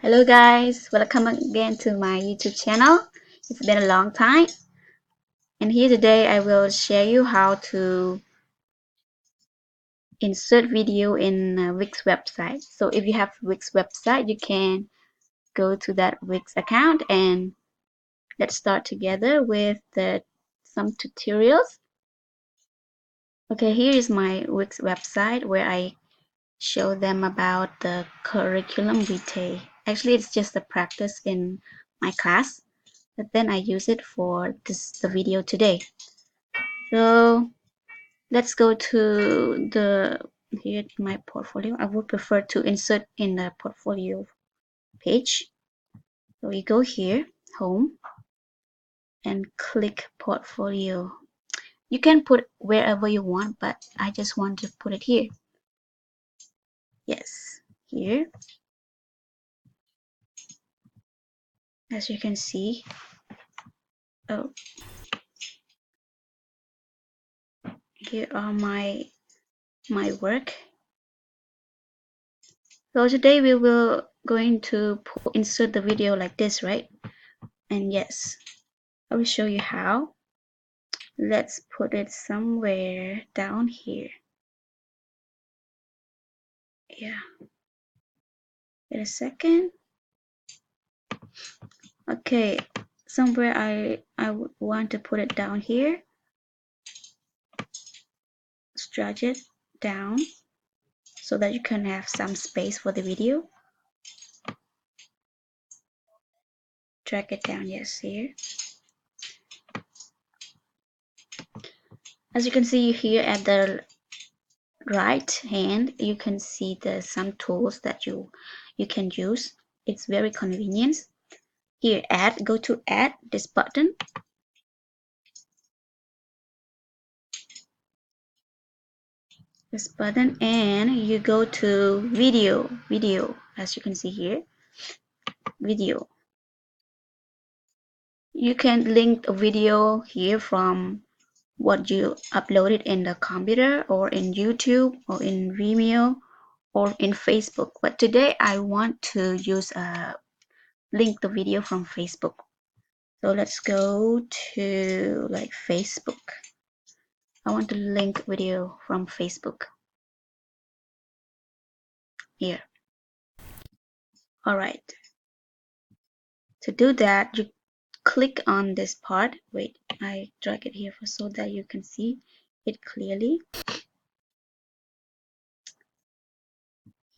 Hello guys, welcome again to my YouTube channel. It's been a long time, and here today I will share you how to insert video in Wix website. So if you have Wix website, you can go to that Wix account and let's start together with some tutorials. Okay, here is my Wix website where I show them about the curriculum vitae. Actually, it's just a practice in my class, but then I use it for the video today. So let's go to here my portfolio. I would prefer to insert in the portfolio page. So you go here, home, and click portfolio. You can put wherever you want, but I just want to put it here. Yes, here. As you can see, oh, here are my work. So today we will going to insert the video like this, right? And yes, I will show you how. Let's put it somewhere down here. Yeah, wait a second. Okay, somewhere I would want to put it down here. Stretch it down so that you can have some space for the video. Drag it down, yes, here. As you can see here at the right hand, you can see some tools that you can use. It's very convenient. Here, add, go to add this button. This button, and you go to video, as you can see here, video. You can link a video here from what you uploaded in the computer or in YouTube or in Vimeo or in Facebook. But today I want to use link the video from Facebook. So let's go to like Facebook. I want to link video from Facebook here. All right. To do that, you click on this part. Wait, I drag it here so that you can see it clearly.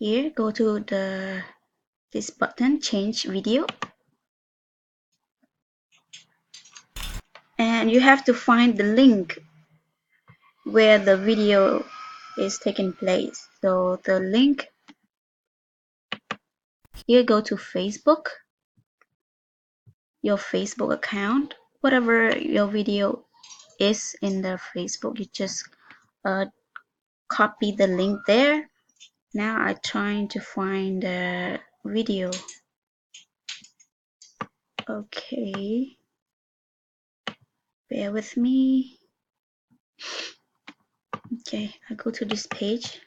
Here, go to this button, change video. And you have to find the link where the video is taking place. So the link here, go to Facebook, your Facebook account, whatever your video is in the Facebook, you just copy the link there. Now I'm trying to find the video. Okay, bear with me. Okay, I go to this page.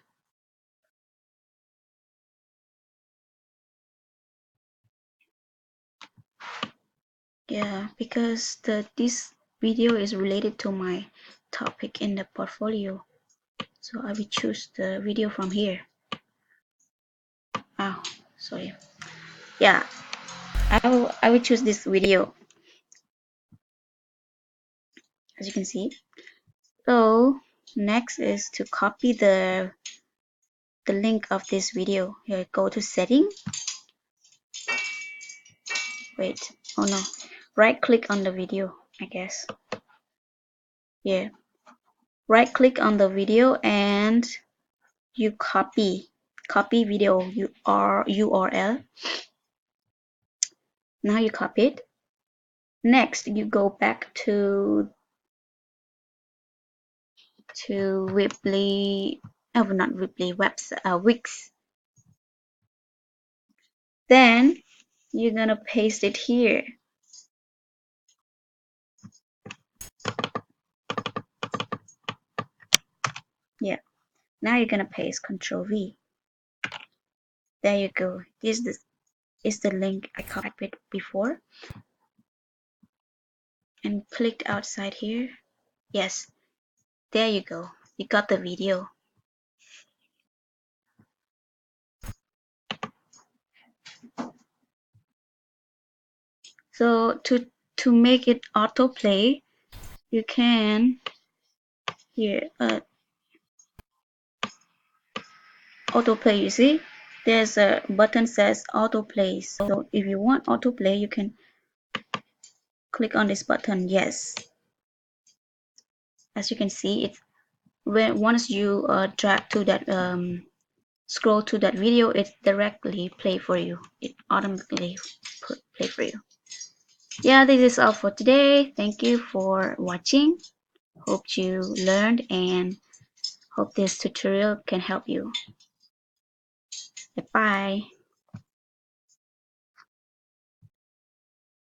Yeah, because this video is related to my topic in the portfolio, so I will choose the video from here. Oh, sorry. Yeah, I will choose this video, as you can see. So next is to copy the link of this video. Here, go to setting. Wait, oh no, right click on the video, I guess. Yeah, right click on the video and you copy video URL. Now you copy it. Next, you go back to Weebly, oh not Weebly, Wix. Then you're gonna paste it here. Yeah. Now you're gonna paste Control V. There you go. This is is the link I copied before and clicked outside here. Yes, there you go. You got the video. So to make it autoplay, you can here autoplay. You see, there's a button says autoplay. So if you want autoplay, you can click on this button. Yes, as you can see, it's when once you drag to that scroll to that video, it directly play for you. It automatically play for you. Yeah, this is all for today. Thank you for watching. Hope you learned and hope this tutorial can help you. Bye.